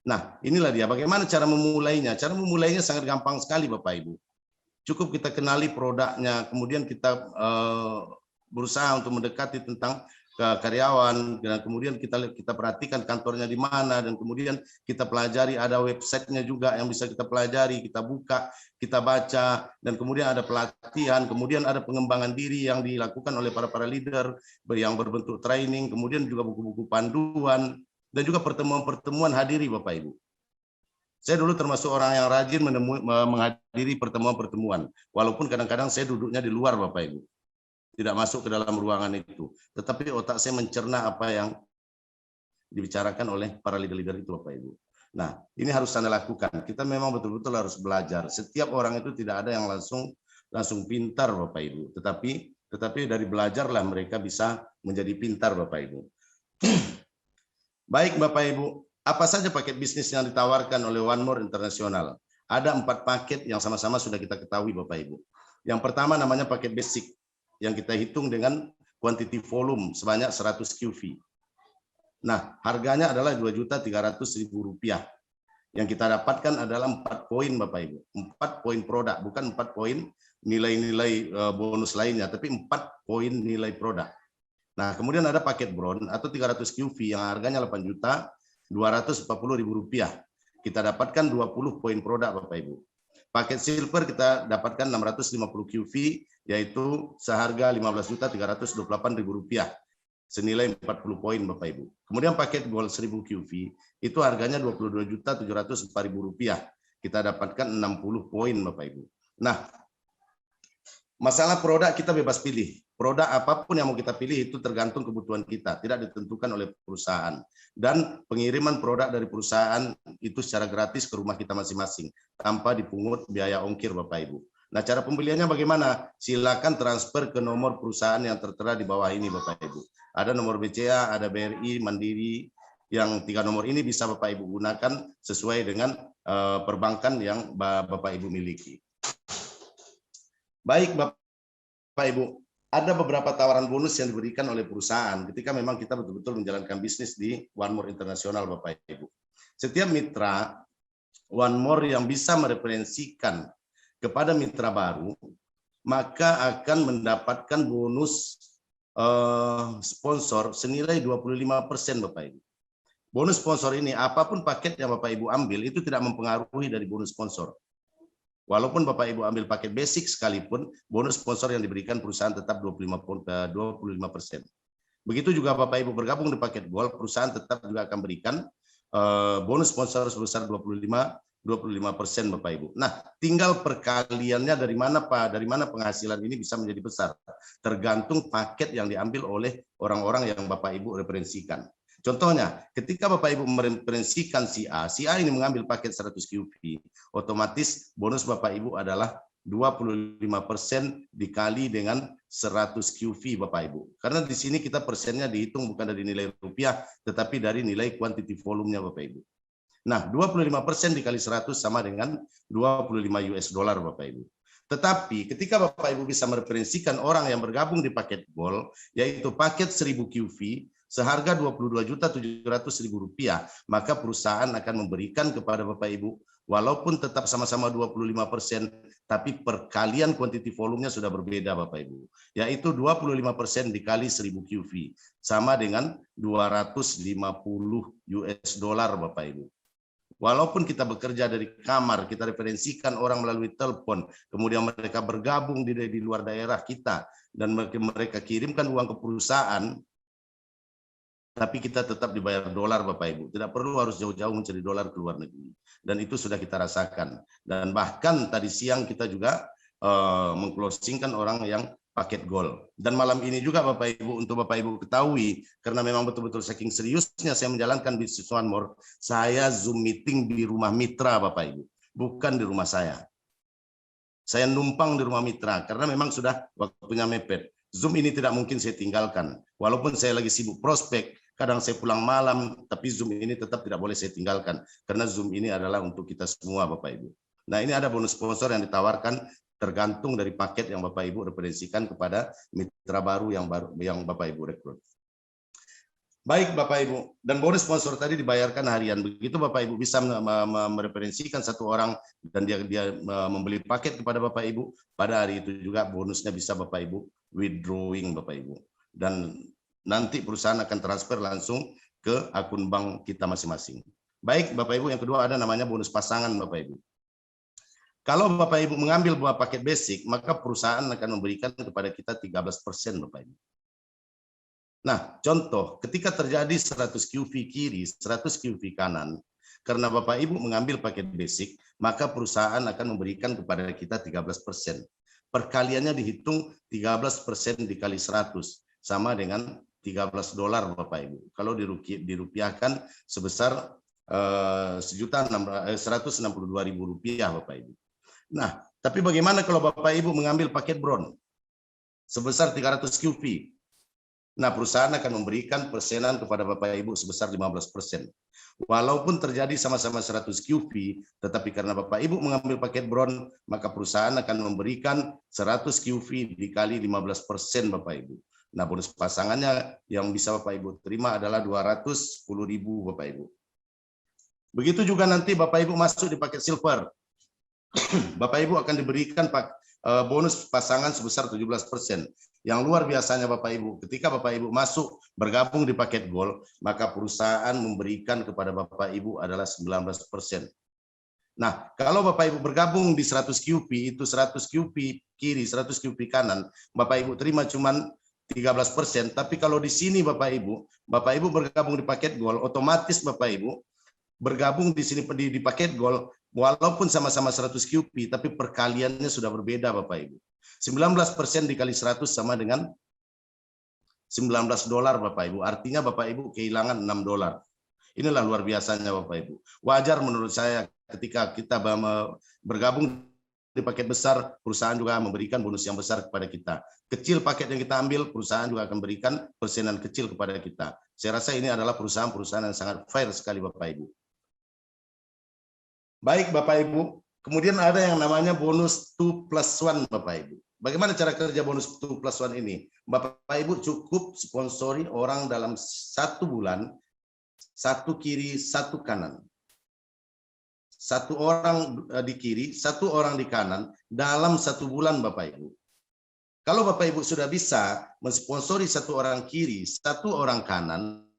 Nah, inilah dia. Bagaimana cara memulainya? Cara memulainya sangat gampang sekali, Bapak Ibu. Cukup kita kenali produknya, kemudian kita berusaha untuk mendekati tentang karyawan, dan kemudian kita perhatikan kantornya di mana, dan kemudian kita pelajari, ada websitenya juga yang bisa kita pelajari, kita buka, kita baca, dan kemudian ada pelatihan, kemudian ada pengembangan diri yang dilakukan oleh para leader yang berbentuk training, kemudian juga buku-buku panduan, dan juga pertemuan-pertemuan hadiri, Bapak Ibu. Saya dulu termasuk orang yang rajin menghadiri pertemuan-pertemuan, walaupun kadang-kadang saya duduknya di luar, Bapak Ibu, tidak masuk ke dalam ruangan itu. Tetapi otak saya mencerna apa yang dibicarakan oleh para leader-leader itu, Bapak Ibu. Nah, ini harus Anda lakukan. Kita memang betul-betul harus belajar. Setiap orang itu tidak ada yang langsung pintar, Bapak Ibu. Tetapi dari belajarlah mereka bisa menjadi pintar, Bapak Ibu. Baik, Bapak Ibu. Apa saja paket bisnis yang ditawarkan oleh One More International? Ada 4 paket yang sama-sama sudah kita ketahui, Bapak Ibu. Yang pertama namanya paket basic, yang kita hitung dengan quantity volume sebanyak 100 QV. Nah, harganya adalah Rp2.300.000. Yang kita dapatkan adalah 4 poin, Bapak Ibu. 4 poin produk, bukan 4 poin nilai-nilai bonus lainnya, tapi 4 poin nilai produk. Nah, kemudian ada paket bronze atau 300 QV yang harganya Rp8.240.000. Kita dapatkan 20 poin produk, Bapak Ibu. Paket silver kita dapatkan 650 QV, yaitu seharga Rp15.328.000, senilai 40 poin, Bapak Ibu. Kemudian paket gold 1000 QV itu harganya Rp22.704.000. Kita dapatkan 60 poin, Bapak Ibu. Nah, masalah produk kita bebas pilih. Produk apapun yang mau kita pilih itu tergantung kebutuhan kita, tidak ditentukan oleh perusahaan. Dan pengiriman produk dari perusahaan itu secara gratis ke rumah kita masing-masing, tanpa dipungut biaya ongkir, Bapak Ibu. Nah, cara pembeliannya bagaimana? Silakan transfer ke nomor perusahaan yang tertera di bawah ini, Bapak Ibu. Ada nomor BCA, ada BRI, Mandiri. Yang 3 nomor ini bisa Bapak Ibu gunakan sesuai dengan perbankan yang Bapak Ibu miliki. Baik, Bapak Ibu, ada beberapa tawaran bonus yang diberikan oleh perusahaan ketika memang kita betul-betul menjalankan bisnis di One More International, Bapak Ibu. Setiap mitra One More yang bisa mereferensikan kepada mitra baru, maka akan mendapatkan bonus sponsor senilai 25%, Bapak Ibu. Bonus sponsor ini, apapun paket yang Bapak Ibu ambil, itu tidak mempengaruhi dari bonus sponsor. Walaupun Bapak Ibu ambil paket basic sekalipun, bonus sponsor yang diberikan perusahaan tetap 25%. Begitu juga Bapak Ibu bergabung di paket gold, perusahaan tetap juga akan berikan bonus sponsor sebesar 25%, Bapak Ibu. Nah, tinggal perkaliannya dari mana, Pak? Dari mana penghasilan ini bisa menjadi besar? Tergantung paket yang diambil oleh orang-orang yang Bapak Ibu referensikan. Contohnya, ketika Bapak Ibu mereferensikan si A ini mengambil paket 100 QV, otomatis bonus Bapak Ibu adalah 25% dikali dengan 100 QV, Bapak Ibu. Karena di sini kita persennya dihitung bukan dari nilai rupiah, tetapi dari nilai quantity volume-nya, Bapak Ibu. Nah, 25% dikali 100 sama dengan 25 US dollar, Bapak Ibu. Tetapi ketika Bapak Ibu bisa mereferensikan orang yang bergabung di paket gold, yaitu paket 1000 QV, seharga Rp22.700.000, maka perusahaan akan memberikan kepada Bapak Ibu, walaupun tetap sama-sama 25%, tapi perkalian quantity volume-nya sudah berbeda, Bapak Ibu. Yaitu 25% dikali 1000 QV, sama dengan 250 US dollar, Bapak Ibu. Walaupun kita bekerja dari kamar, kita referensikan orang melalui telepon, kemudian mereka bergabung di luar daerah kita, dan mereka kirimkan uang ke perusahaan, tapi kita tetap dibayar dolar, Bapak Ibu. Tidak perlu harus jauh-jauh mencari dolar ke luar negeri. Dan itu sudah kita rasakan. Dan bahkan tadi siang kita juga mengclosingkan orang yang paket gold. Dan malam ini juga Bapak Ibu, untuk Bapak Ibu ketahui, karena memang betul-betul saking seriusnya saya menjalankan bisnis One More, saya Zoom meeting di rumah mitra, Bapak Ibu. Bukan di rumah saya. Saya numpang di rumah mitra, karena memang sudah waktunya mepet. Zoom ini tidak mungkin saya tinggalkan. Walaupun saya lagi sibuk prospek, kadang saya pulang malam, tapi Zoom ini tetap tidak boleh saya tinggalkan. Karena Zoom ini adalah untuk kita semua, Bapak Ibu. Nah, ini ada bonus sponsor yang ditawarkan tergantung dari paket yang Bapak Ibu referensikan kepada mitra baru yang Bapak Ibu rekrut. Baik Bapak Ibu, dan bonus sponsor tadi dibayarkan harian. Begitu Bapak Ibu bisa mereferensikan satu orang dan dia membeli paket kepada Bapak Ibu, pada hari itu juga bonusnya bisa Bapak Ibu withdrawing Bapak Ibu. Dan nanti perusahaan akan transfer langsung ke akun bank kita masing-masing. Baik Bapak Ibu, yang kedua ada namanya bonus pasangan Bapak Ibu. Kalau Bapak Ibu mengambil buah paket basic, maka perusahaan akan memberikan kepada kita 13% Bapak Ibu. Nah, contoh, ketika terjadi 100 QV kiri, 100 QV kanan, karena Bapak Ibu mengambil paket basic, maka perusahaan akan memberikan kepada kita 13%. Perkaliannya dihitung 13% dikali 100, sama dengan $13 Bapak Ibu. Kalau dirupiahkan sebesar Rp162.000 Bapak Ibu. Nah, tapi bagaimana kalau Bapak Ibu mengambil paket bron sebesar 300 QV? Nah, perusahaan akan memberikan persenan kepada Bapak Ibu sebesar 15%. Walaupun terjadi sama-sama 100 QV, tetapi karena Bapak Ibu mengambil paket bron, maka perusahaan akan memberikan 100 QV dikali 15% Bapak Ibu. Nah, bonus pasangannya yang bisa Bapak Ibu terima adalah 210.000 Bapak Ibu. Begitu juga nanti Bapak Ibu masuk di paket silver. Bapak Ibu akan diberikan bonus pasangan sebesar 17%. Yang luar biasanya Bapak Ibu, ketika Bapak Ibu masuk bergabung di paket gold, maka perusahaan memberikan kepada Bapak Ibu adalah 19%. Nah, kalau Bapak Ibu bergabung di 100 QP, itu 100 QP kiri, 100 QP kanan, Bapak Ibu terima cuman 13%. Tapi kalau di sini Bapak Ibu bergabung di paket gold, otomatis Bapak Ibu bergabung di sini di paket gold, walaupun sama-sama 100 QP, tapi perkaliannya sudah berbeda Bapak Ibu. 19% dikali 100 sama dengan $19 Bapak Ibu. Artinya Bapak Ibu kehilangan $6. Inilah luar biasanya Bapak Ibu. Wajar menurut saya ketika kita bergabung di paket besar, perusahaan juga memberikan bonus yang besar kepada kita. Kecil paket yang kita ambil, perusahaan juga akan berikan persenan kecil kepada kita. Saya rasa ini adalah perusahaan-perusahaan yang sangat fair sekali Bapak Ibu. Baik Bapak Ibu, kemudian ada yang namanya bonus 2+1 Bapak Ibu. Bagaimana cara kerja bonus 2+1 ini? Bapak Ibu cukup sponsori orang dalam 1 bulan, 1 kiri, 1 kanan. 1 orang di kiri, 1 orang di kanan dalam 1 bulan Bapak Ibu. Kalau Bapak Ibu sudah bisa mensponsori 1 orang kiri, 1 orang kanan,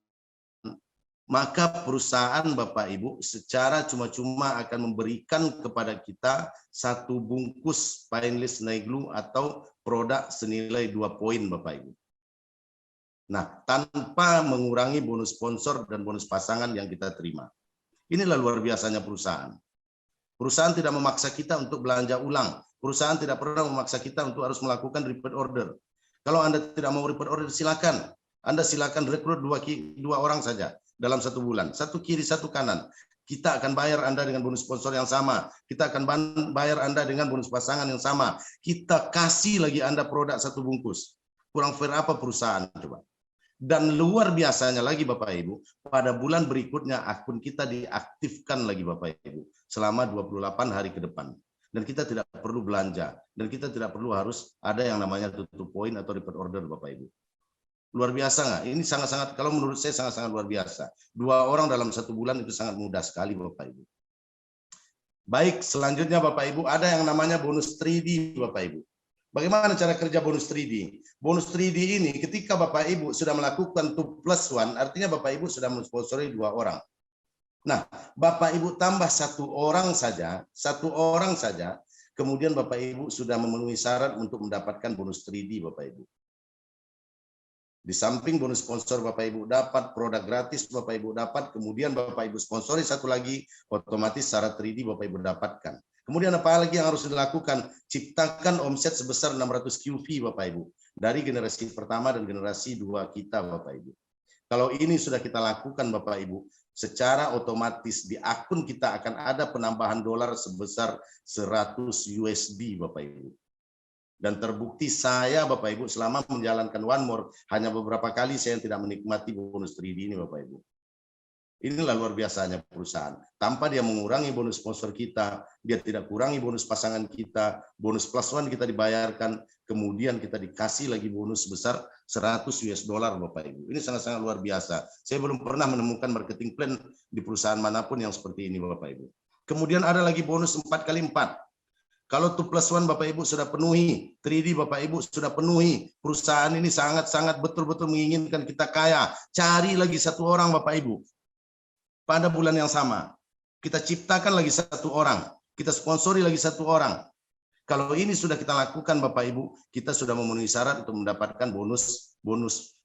maka perusahaan Bapak Ibu secara cuma-cuma akan memberikan kepada kita 1 bungkus Painless Neglu atau produk senilai 2 poin Bapak Ibu. Nah, tanpa mengurangi bonus sponsor dan bonus pasangan yang kita terima. Inilah luar biasanya perusahaan. Perusahaan tidak memaksa kita untuk belanja ulang. Perusahaan tidak pernah memaksa kita untuk harus melakukan repeat order. Kalau Anda tidak mau repeat order, silakan. Anda silakan rekrut 2 orang saja dalam 1 bulan. 1 kiri, 1 kanan. Kita akan bayar Anda dengan bonus sponsor yang sama. Kita akan bayar Anda dengan bonus pasangan yang sama. Kita kasih lagi Anda produk 1 bungkus. Kurang fair apa perusahaan coba? Dan luar biasanya lagi Bapak Ibu, pada bulan berikutnya akun kita diaktifkan lagi Bapak Ibu selama 28 hari ke depan. Dan kita tidak perlu belanja, dan kita tidak perlu harus ada yang namanya tutup poin atau repeat order Bapak Ibu. Luar biasa nggak? Ini sangat-sangat, kalau menurut saya sangat-sangat luar biasa. 2 orang dalam 1 bulan itu sangat mudah sekali Bapak Ibu. Baik, selanjutnya Bapak Ibu, ada yang namanya bonus 3D Bapak Ibu. Bagaimana cara kerja bonus 3D? Bonus 3D ini ketika Bapak Ibu sudah melakukan 2+1, artinya Bapak Ibu sudah mensponsori 2 orang. Nah, Bapak Ibu tambah 1 orang saja, 1 orang saja, kemudian Bapak Ibu sudah memenuhi syarat untuk mendapatkan bonus 3D Bapak Ibu. Di samping bonus sponsor Bapak Ibu dapat, produk gratis Bapak Ibu dapat, kemudian Bapak Ibu sponsori 1 lagi, otomatis syarat 3D Bapak Ibu dapatkan. Kemudian apa lagi yang harus dilakukan? Ciptakan omset sebesar 600 QV Bapak Ibu. Dari generasi pertama dan generasi 2 kita Bapak Ibu. Kalau ini sudah kita lakukan Bapak Ibu, secara otomatis di akun kita akan ada penambahan dolar sebesar 100 USD Bapak Ibu. Dan terbukti saya Bapak Ibu selama menjalankan One More, hanya beberapa kali saya tidak menikmati bonus 3D ini Bapak Ibu. Inilah luar biasanya perusahaan. Tanpa dia mengurangi bonus sponsor kita, dia tidak kurangi bonus pasangan kita, bonus plus one kita dibayarkan, kemudian kita dikasih lagi bonus sebesar 100 US dollar Bapak Ibu. Ini sangat-sangat luar biasa. Saya belum pernah menemukan marketing plan di perusahaan manapun yang seperti ini Bapak Ibu. Kemudian ada lagi bonus 4x4. Kalau 2+1 Bapak Ibu sudah penuhi, 3D Bapak Ibu sudah penuhi, perusahaan ini sangat-sangat betul-betul menginginkan kita kaya. Cari lagi satu orang Bapak Ibu. Pada bulan yang sama, kita ciptakan lagi satu orang, kita sponsori lagi satu orang. Kalau ini sudah kita lakukan Bapak Ibu, kita sudah memenuhi syarat untuk mendapatkan bonus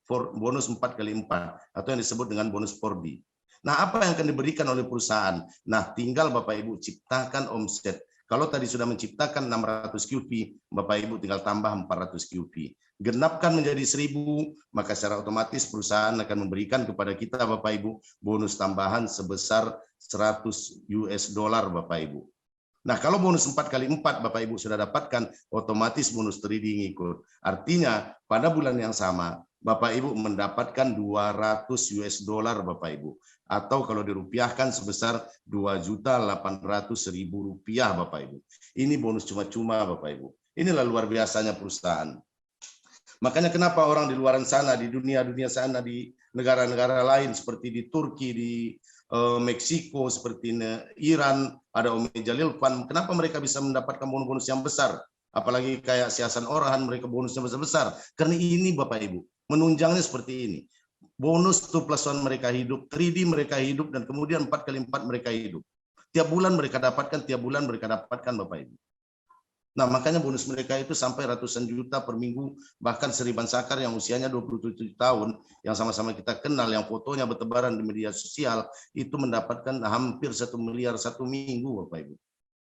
4x4 atau yang disebut dengan bonus 4D. Nah, apa yang akan diberikan oleh perusahaan? Nah, tinggal Bapak Ibu ciptakan omset. Kalau tadi sudah menciptakan 600 QP, Bapak Ibu tinggal tambah 400 QP. Genapkan menjadi 1000, maka secara otomatis perusahaan akan memberikan kepada kita Bapak Ibu bonus tambahan sebesar 100 US dollar Bapak Ibu. Nah, kalau bonus 4x4 Bapak Ibu sudah dapatkan, otomatis bonus 3D ngikut. Artinya pada bulan yang sama Bapak Ibu mendapatkan 200 US dollar Bapak Ibu. Atau kalau dirupiahkan sebesar 2.800.000 rupiah Bapak Ibu. Ini bonus cuma-cuma Bapak Ibu. Inilah luar biasanya perusahaan. Makanya kenapa orang di luar sana, di dunia-dunia sana, di negara-negara lain seperti di Turki, di Meksiko, seperti Iran, ada Om Jalil Fan, kenapa mereka bisa mendapatkan bonus-bonus yang besar? Apalagi kayak Si Hasan Orhan, mereka bonusnya besar-besar. Karena ini Bapak Ibu, menunjangnya seperti ini. Bonus 2+1 mereka hidup, 3D mereka hidup, dan kemudian 4x4 mereka hidup. Tiap bulan mereka dapatkan, Bapak Ibu. Nah, makanya bonus mereka itu sampai ratusan juta per minggu, bahkan Seriban Sakar yang usianya 27 tahun, yang sama-sama kita kenal, yang fotonya bertebaran di media sosial, itu mendapatkan hampir 1 miliar 1 minggu, Bapak Ibu.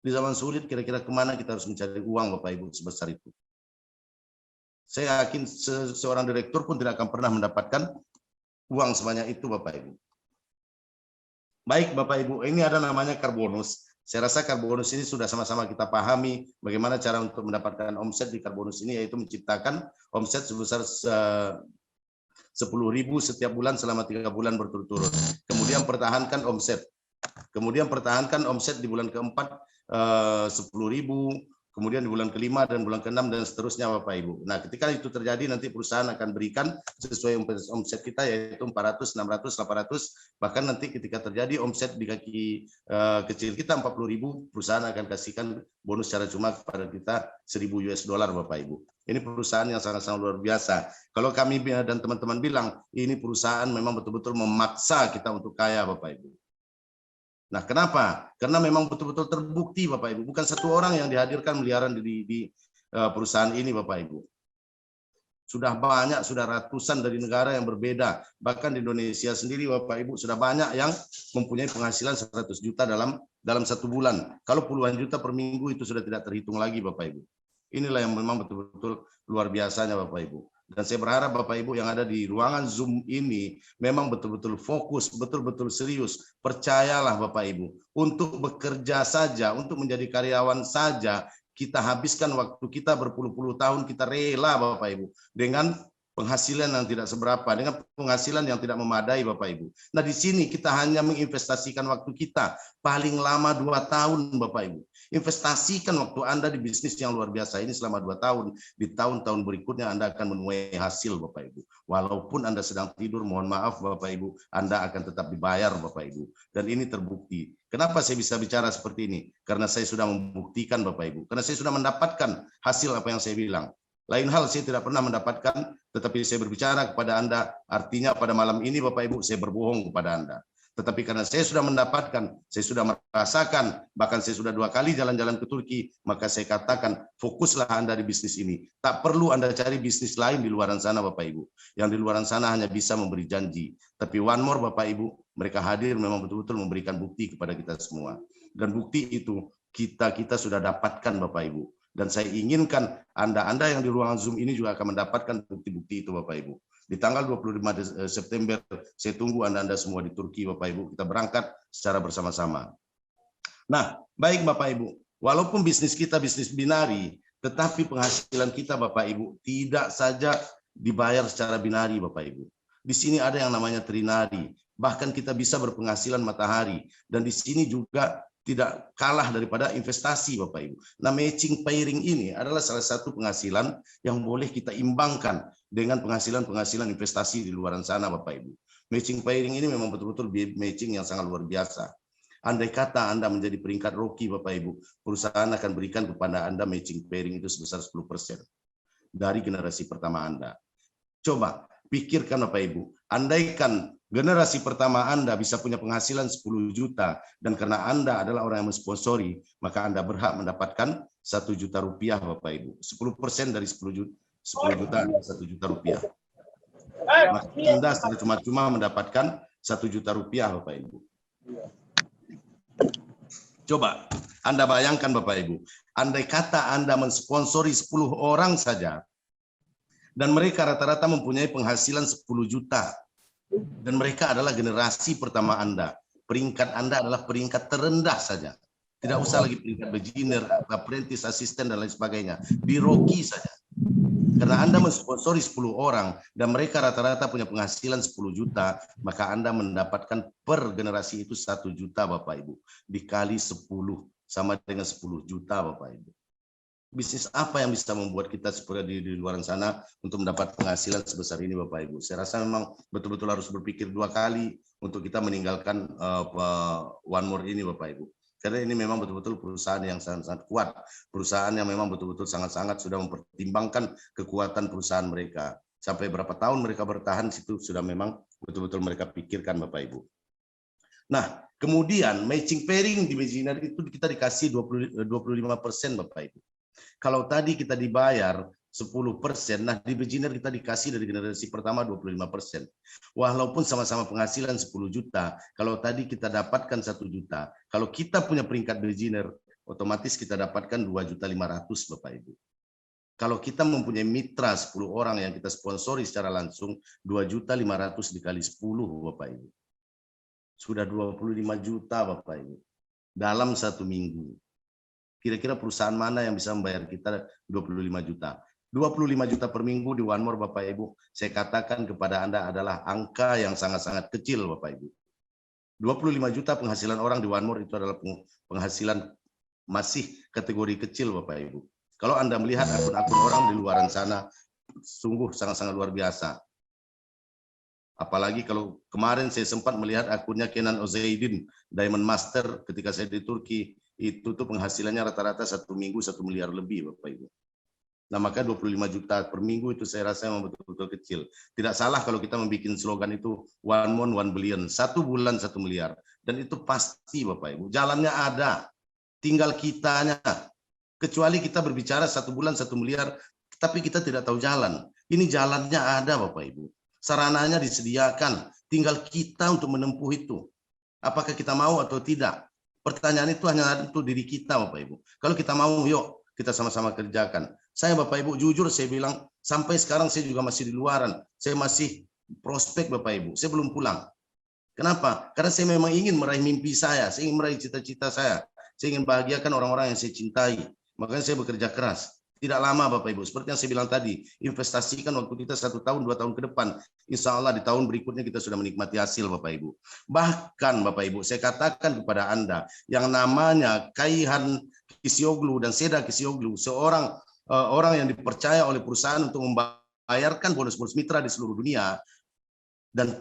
Di zaman sulit, kira-kira kemana kita harus mencari uang, Bapak Ibu, sebesar itu? Saya yakin seorang direktur pun tidak akan pernah mendapatkan uang sebanyak itu, Bapak Ibu. Baik, Bapak Ibu, ini ada namanya Karbonus. Saya rasa Karbonus ini sudah sama-sama kita pahami bagaimana cara untuk mendapatkan omset di Karbonus ini, yaitu menciptakan omset sebesar 10.000 setiap bulan selama 3 bulan berturut-turut. Kemudian pertahankan omset. Di bulan keempat 10.000, kemudian di bulan kelima dan bulan keenam dan seterusnya Bapak Ibu. Nah, ketika itu terjadi nanti perusahaan akan berikan sesuai omset kita, yaitu 400, 600, 800, bahkan nanti ketika terjadi omset di kaki kecil kita 40.000, perusahaan akan kasihkan bonus secara cuma kepada kita 1.000 US dollar Bapak Ibu. Ini perusahaan yang sangat-sangat luar biasa. Kalau kami dan teman-teman bilang, ini perusahaan memang betul-betul memaksa kita untuk kaya Bapak Ibu. Nah, kenapa? Karena memang betul-betul terbukti Bapak Ibu, bukan satu orang yang dihadirkan miliaran di perusahaan ini Bapak Ibu. Sudah banyak, sudah ratusan dari negara yang berbeda. Bahkan di Indonesia sendiri Bapak Ibu sudah banyak yang mempunyai penghasilan 100 juta dalam 1 bulan. Kalau puluhan juta per minggu itu sudah tidak terhitung lagi Bapak Ibu. Inilah yang memang betul-betul luar biasanya Bapak Ibu. Dan saya berharap Bapak Ibu yang ada di ruangan Zoom ini memang betul-betul fokus, betul-betul serius. Percayalah Bapak Ibu, untuk bekerja saja, untuk menjadi karyawan saja, kita habiskan waktu kita berpuluh-puluh tahun, kita rela Bapak Ibu, dengan penghasilan yang tidak seberapa, dengan penghasilan yang tidak memadai Bapak Ibu. Nah, di sini kita hanya menginvestasikan waktu kita, paling lama 2 tahun Bapak Ibu. Investasikan waktu Anda di bisnis yang luar biasa ini selama 2 tahun. Di tahun-tahun berikutnya Anda akan menuai hasil Bapak Ibu. Walaupun Anda sedang tidur, mohon maaf Bapak Ibu, Anda akan tetap dibayar Bapak Ibu. Dan ini terbukti. Kenapa saya bisa bicara seperti ini? Karena saya sudah membuktikan Bapak Ibu. Karena saya sudah mendapatkan hasil apa yang saya bilang. Lain hal saya tidak pernah mendapatkan, tetapi saya berbicara kepada Anda, artinya pada malam ini Bapak Ibu saya berbohong kepada Anda. Tetapi karena saya sudah mendapatkan, saya sudah merasakan, bahkan saya sudah 2 kali jalan-jalan ke Turki, maka saya katakan fokuslah Anda di bisnis ini. Tak perlu Anda cari bisnis lain di luar sana Bapak Ibu. Yang di luar sana hanya bisa memberi janji. Tapi one more Bapak Ibu, mereka hadir memang betul-betul memberikan bukti kepada kita semua. Dan bukti itu kita sudah dapatkan Bapak Ibu. Dan saya inginkan Anda yang di ruangan Zoom ini juga akan mendapatkan bukti-bukti itu Bapak Ibu. Di tanggal 25 September, saya tunggu Anda semua di Turki Bapak Ibu. Kita berangkat secara bersama-sama. Nah, baik Bapak Ibu, walaupun bisnis kita bisnis binari, tetapi penghasilan kita Bapak Ibu tidak saja dibayar secara binari Bapak Ibu. Di sini ada yang namanya trinari. bahkan kita bisa berpenghasilan matahari. Dan di sini juga tidak kalah daripada investasi, Bapak Ibu. Nah, matching pairing ini adalah salah satu penghasilan yang boleh kita imbangkan dengan penghasilan-penghasilan investasi di luar sana, Bapak Ibu. Matching pairing ini memang betul-betul matching yang sangat luar biasa. Andai kata Anda menjadi peringkat rookie, Bapak Ibu, perusahaan akan berikan kepada Anda matching pairing itu sebesar 10% dari generasi pertama Anda. Coba pikirkan Bapak Ibu, andaikan generasi pertama Anda bisa punya penghasilan 10 juta, dan karena Anda adalah orang yang mensponsori, maka Anda berhak mendapatkan 1 juta rupiah, Bapak Ibu. 10% dari 10 juta adalah 1 juta rupiah. Maka Anda secara cuma-cuma mendapatkan 1 juta rupiah, Bapak Ibu. Coba Anda bayangkan, Bapak Ibu, andai kata Anda mensponsori 10 orang saja, dan mereka rata-rata mempunyai penghasilan 10 juta. Dan mereka adalah generasi pertama Anda. Peringkat Anda adalah peringkat terendah saja. Tidak usah lagi peringkat beginner, apprentice, asisten, dan lain sebagainya. Di rookie saja. Karena Anda mensponsori 10 orang, dan mereka rata-rata punya penghasilan 10 juta, maka Anda mendapatkan per generasi itu 1 juta, Bapak Ibu. Dikali 10, sama dengan 10 juta, Bapak Ibu. Bisnis apa yang bisa membuat kita seperti di luar sana untuk mendapat penghasilan sebesar ini, Bapak Ibu? Saya rasa memang betul-betul harus berpikir 2 kali untuk kita meninggalkan One More ini, Bapak Ibu. Karena ini memang betul-betul perusahaan yang sangat-sangat kuat. Perusahaan yang memang betul-betul sangat-sangat sudah mempertimbangkan kekuatan perusahaan mereka. Sampai berapa tahun mereka bertahan, situ sudah memang betul-betul mereka pikirkan, Bapak Ibu. Nah, kemudian matching pairing di Beginner itu kita dikasih 25%, Bapak Ibu. Kalau tadi kita dibayar 10%, nah di beginner kita dikasih dari generasi pertama 25%. Walaupun sama-sama penghasilan 10 juta, kalau tadi kita dapatkan 1 juta, kalau kita punya peringkat beginner, otomatis kita dapatkan 2.500.000, Bapak Ibu. Kalau kita mempunyai mitra 10 orang yang kita sponsori secara langsung, 2.500.000 dikali 10, Bapak Ibu. Sudah 25 juta, Bapak Ibu. Dalam 1 minggu. Kira-kira perusahaan mana yang bisa membayar kita 25 juta? 25 juta per minggu di One More, Bapak Ibu. Saya katakan kepada Anda adalah angka yang sangat-sangat kecil, Bapak Ibu. 25 juta penghasilan orang di One More itu adalah penghasilan masih kategori kecil, Bapak Ibu. Kalau Anda melihat akun-akun orang di luar sana, sungguh sangat-sangat luar biasa. Apalagi kalau kemarin saya sempat melihat akunnya Kenan Ozeidin, Diamond Master, ketika saya di Turki, itu tuh penghasilannya rata-rata 1 minggu 1 miliar lebih, Bapak Ibu. Nah, maka 25 juta per minggu itu saya rasa memang betul-betul kecil. Tidak salah kalau kita membuat slogan itu one month 1 billion, 1 bulan 1 miliar. Dan itu pasti, Bapak Ibu. Jalannya ada, tinggal kitanya. Kecuali kita berbicara 1 bulan 1 miliar, tapi kita tidak tahu jalan. Ini jalannya ada, Bapak Ibu. Sarananya disediakan, tinggal kita untuk menempuh itu. Apakah kita mau atau tidak? Pertanyaan itu hanya untuk diri kita, Bapak Ibu. Kalau kita mau, yuk kita sama-sama kerjakan. Saya, Bapak Ibu, jujur saya bilang, sampai sekarang saya juga masih di luaran. Saya masih prospek, Bapak Ibu. Saya belum pulang. Kenapa? Karena saya memang ingin meraih mimpi saya ingin meraih cita-cita saya ingin bahagiakan orang-orang yang saya cintai. Makanya saya bekerja keras. Tidak lama, Bapak Ibu. Seperti yang saya bilang tadi, investasikan waktu kita 1 tahun, 2 tahun ke depan. Insya Allah di tahun berikutnya kita sudah menikmati hasil, Bapak Ibu. Bahkan, Bapak Ibu, saya katakan kepada Anda, yang namanya Kaihan Kisioglu dan Seda Kisioglu, seorang orang yang dipercaya oleh perusahaan untuk membayarkan bonus-bonus mitra di seluruh dunia. Dan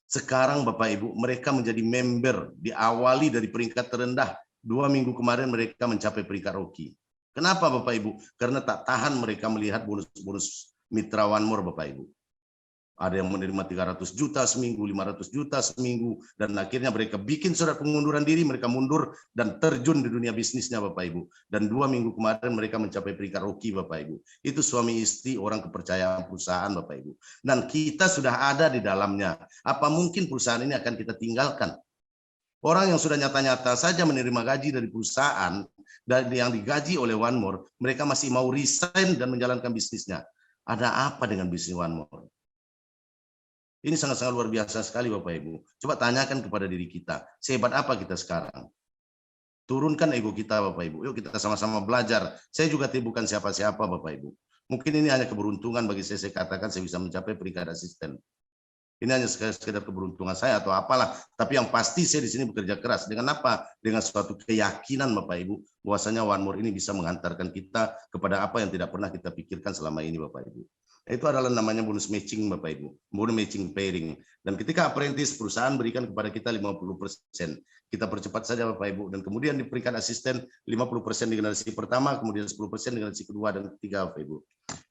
sekarang, Bapak Ibu, mereka menjadi member, diawali dari peringkat terendah. 2 minggu kemarin mereka mencapai peringkat rookie. Kenapa, Bapak Ibu? Karena tak tahan mereka melihat bonus-bonus mitra One More, Bapak Ibu. Ada yang menerima 300 juta seminggu, 500 juta seminggu, dan akhirnya mereka bikin surat pengunduran diri, mereka mundur dan terjun di dunia bisnisnya, Bapak Ibu. Dan 2 minggu kemarin mereka mencapai peringkat rookie, Bapak Ibu. Itu suami istri orang kepercayaan perusahaan, Bapak Ibu. Dan kita sudah ada di dalamnya. Apa mungkin perusahaan ini akan kita tinggalkan? Orang yang sudah nyata-nyata saja menerima gaji dari perusahaan dan yang digaji oleh One More, mereka masih mau resign dan menjalankan bisnisnya. Ada apa dengan bisnis One More? Ini sangat-sangat luar biasa sekali, Bapak Ibu. Coba tanyakan kepada diri kita, sehebat apa kita sekarang? Turunkan ego kita, Bapak Ibu. Yuk kita sama-sama belajar. Saya juga bukan siapa-siapa, Bapak Ibu. Mungkin ini hanya keberuntungan bagi saya katakan saya bisa mencapai peringkat asisten. Ini hanya sekedar keberuntungan saya atau apalah. Tapi yang pasti saya di sini bekerja keras. Dengan apa? Dengan suatu keyakinan Bapak Ibu, bahwasanya One More ini bisa mengantarkan kita kepada apa yang tidak pernah kita pikirkan selama ini Bapak Ibu. Itu adalah namanya bonus matching Bapak Ibu, bonus matching pairing. Dan ketika apprentice perusahaan berikan kepada kita 50%, kita percepat saja Bapak Ibu. Dan kemudian di peringkat asisten 50% di generasi pertama, kemudian 10% di generasi kedua dan ketiga Bapak Ibu.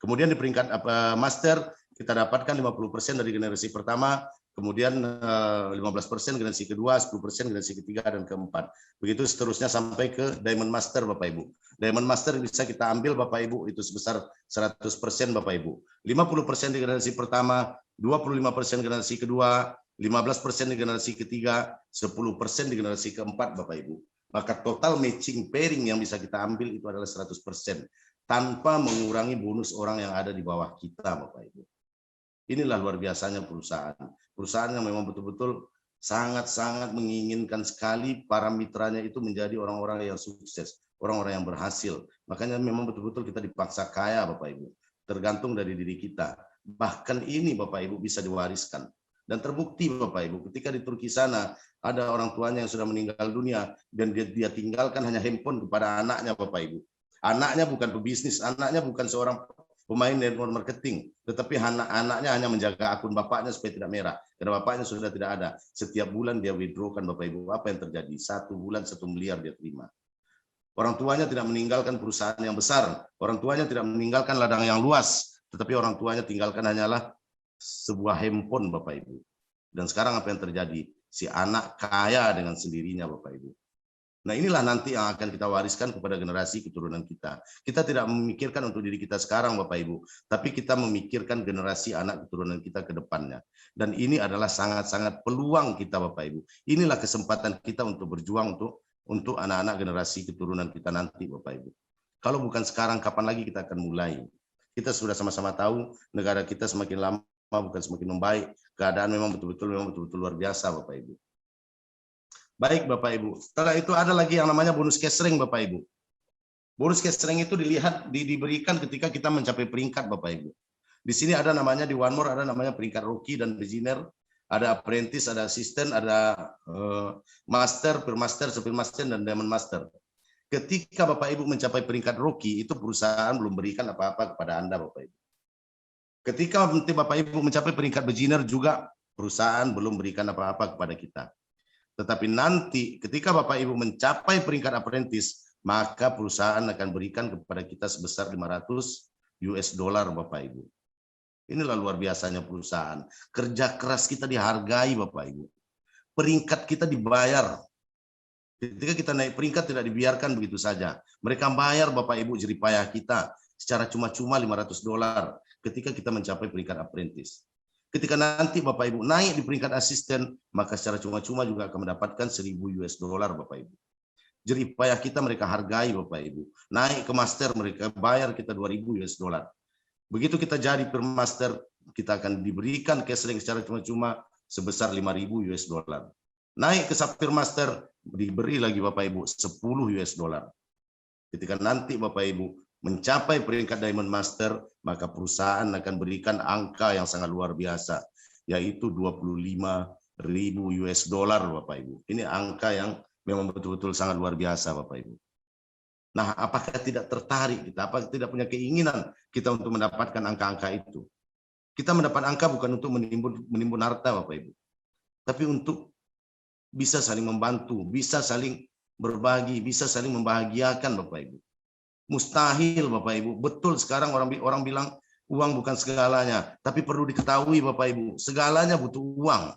Kemudian di peringkat master kita dapatkan 50% dari generasi pertama, kemudian 15% generasi kedua, 10% generasi ketiga dan keempat. Begitu seterusnya sampai ke Diamond Master Bapak Ibu. Diamond Master bisa kita ambil Bapak Ibu itu sebesar 100% Bapak Ibu. 50% di generasi pertama, 25% generasi kedua, 15% di generasi ketiga, 10% di generasi keempat Bapak Ibu. Maka total matching pairing yang bisa kita ambil itu adalah 100%. Tanpa mengurangi bonus orang yang ada di bawah kita Bapak Ibu. Inilah luar biasanya perusahaan. Perusahaan yang memang betul-betul sangat-sangat menginginkan sekali para mitranya itu menjadi orang-orang yang sukses, orang-orang yang berhasil. Makanya memang betul-betul kita dipaksa kaya Bapak Ibu. Tergantung dari diri kita. Bahkan ini Bapak Ibu bisa diwariskan. Dan terbukti Bapak Ibu, ketika di Turki sana ada orang tuanya yang sudah meninggal dunia dan dia tinggalkan hanya handphone kepada anaknya Bapak Ibu. Anaknya bukan pebisnis, anaknya bukan seorang pemain network marketing, tetapi anak-anaknya hanya menjaga akun bapaknya supaya tidak merah. Karena bapaknya sudah tidak ada. Setiap bulan dia withdrawkan Bapak Ibu. Apa yang terjadi? 1 bulan 1 miliar dia terima. Orang tuanya tidak meninggalkan perusahaan yang besar. Orang tuanya tidak meninggalkan ladang yang luas. Tetapi orang tuanya tinggalkan hanyalah sebuah handphone Bapak Ibu. Dan sekarang apa yang terjadi? Si anak kaya dengan sendirinya Bapak Ibu. Nah inilah nanti yang akan kita wariskan kepada generasi keturunan kita. Kita tidak memikirkan untuk diri kita sekarang Bapak Ibu, tapi kita memikirkan generasi anak keturunan kita ke depannya. Dan ini adalah sangat-sangat peluang kita Bapak Ibu. Inilah kesempatan kita untuk berjuang untuk anak-anak generasi keturunan kita nanti Bapak Ibu. Kalau bukan sekarang, kapan lagi kita akan mulai? Kita sudah sama-sama tahu negara kita semakin lama bukan semakin membaik. Keadaan memang betul-betul luar biasa Bapak Ibu. Baik Bapak Ibu, setelah itu ada lagi yang namanya bonus cash rank Bapak Ibu. Bonus cash rank itu diberikan ketika kita mencapai peringkat Bapak Ibu. Di sini ada namanya di One More ada namanya peringkat rookie dan beginner, ada apprentice, ada assistant, ada master, pre-master, super-master dan diamond master. Ketika Bapak Ibu mencapai peringkat rookie itu perusahaan belum berikan apa-apa kepada Anda Bapak Ibu. Ketika nanti Bapak Ibu mencapai peringkat beginner juga perusahaan belum berikan apa-apa kepada kita. Tetapi nanti ketika Bapak Ibu mencapai peringkat apprentice, maka perusahaan akan berikan kepada kita sebesar 500 US dollar Bapak Ibu. Inilah luar biasanya perusahaan. Kerja keras kita dihargai Bapak Ibu. Peringkat kita dibayar. Ketika kita naik peringkat tidak dibiarkan begitu saja. Mereka bayar Bapak Ibu jerih payah kita secara cuma-cuma 500 dollar ketika kita mencapai peringkat apprentice. Ketika nanti Bapak Ibu naik di peringkat asisten, maka secara cuma-cuma juga akan mendapatkan 1000 US dollar Bapak Ibu. Jerih payah kita mereka hargai Bapak Ibu. Naik ke master mereka bayar kita 2000 US dollar. Begitu kita jadi per master, kita akan diberikan cash rank secara cuma-cuma sebesar 5000 US dollar. Naik ke sapphire master, diberi lagi Bapak Ibu 10 US dollar. Ketika nanti Bapak Ibu mencapai peringkat Diamond Master, maka perusahaan akan berikan angka yang sangat luar biasa, yaitu 25.000 US dollar Bapak Ibu. Ini angka yang memang betul-betul sangat luar biasa Bapak Ibu. Nah, apakah tidak tertarik kita, apakah tidak punya keinginan kita untuk mendapatkan angka-angka itu? Kita mendapat angka bukan untuk menimbun harta Bapak Ibu, tapi untuk bisa saling membantu, bisa saling berbagi, bisa saling membahagiakan Bapak Ibu. Mustahil Bapak Ibu. Betul sekarang orang bilang uang bukan segalanya, tapi perlu diketahui Bapak Ibu, segalanya butuh uang.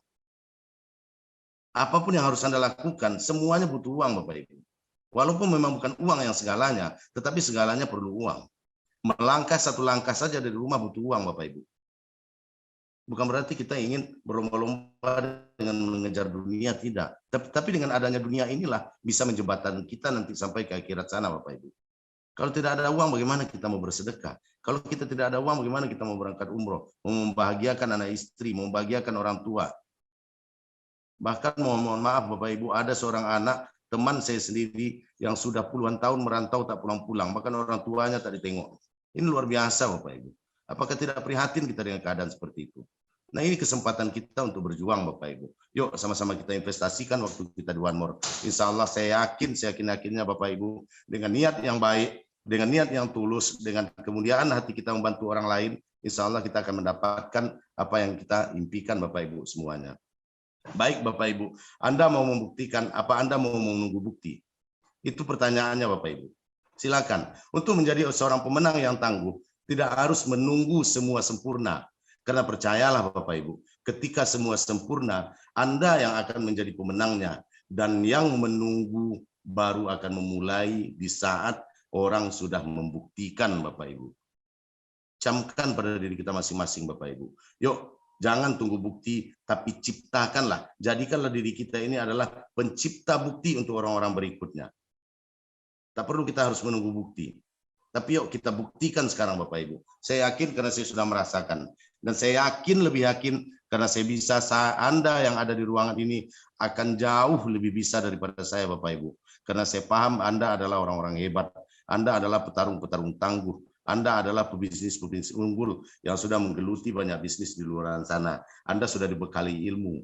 Apapun yang harus Anda lakukan, semuanya butuh uang Bapak Ibu. Walaupun memang bukan uang yang segalanya, tetapi segalanya perlu uang. Melangkah satu langkah saja dari rumah butuh uang Bapak Ibu. Bukan berarti kita ingin berlomba-lomba dengan mengejar dunia, tidak. Tapi dengan adanya dunia inilah bisa menjembatani kita nanti sampai ke akhirat sana Bapak Ibu. Kalau tidak ada uang, bagaimana kita mau bersedekah? Kalau kita tidak ada uang, bagaimana kita mau berangkat umroh? Mau membahagiakan anak istri, mau membahagiakan orang tua. Bahkan mohon maaf Bapak Ibu, ada seorang anak, teman saya sendiri, yang sudah puluhan tahun merantau tak pulang-pulang. Bahkan orang tuanya tak ditengok. Ini luar biasa Bapak Ibu. Apakah tidak prihatin kita dengan keadaan seperti itu? Nah, ini kesempatan kita untuk berjuang, Bapak Ibu. Yuk sama-sama kita investasikan waktu kita di One More. Insya Allah saya yakin-yakinnya Bapak Ibu, dengan niat yang baik, dengan niat yang tulus, dengan kemuliaan hati kita membantu orang lain, insya Allah kita akan mendapatkan apa yang kita impikan Bapak Ibu semuanya. Baik Bapak Ibu, Anda mau membuktikan apa Anda mau menunggu bukti? Itu pertanyaannya Bapak Ibu. Silakan. Untuk menjadi seorang pemenang yang tangguh, tidak harus menunggu semua sempurna. Karena percayalah Bapak Ibu, ketika semua sempurna, Anda yang akan menjadi pemenangnya. Dan yang menunggu baru akan memulai di saat orang sudah membuktikan Bapak Ibu. Camkan pada diri kita masing-masing Bapak Ibu. Yuk, jangan tunggu bukti, tapi ciptakanlah. Jadikanlah diri kita ini adalah pencipta bukti untuk orang-orang berikutnya. Tak perlu kita harus menunggu bukti. Tapi yuk kita buktikan sekarang Bapak Ibu. Saya yakin karena saya sudah merasakan. Dan saya yakin, lebih yakin, karena saya bisa, Anda yang ada di ruangan ini akan jauh lebih bisa daripada saya Bapak Ibu. Karena saya paham Anda adalah orang-orang hebat. Anda adalah petarung-petarung tangguh. Anda adalah pebisnis-pebisnis unggul yang sudah menggeluti banyak bisnis di luar sana. Anda sudah dibekali ilmu.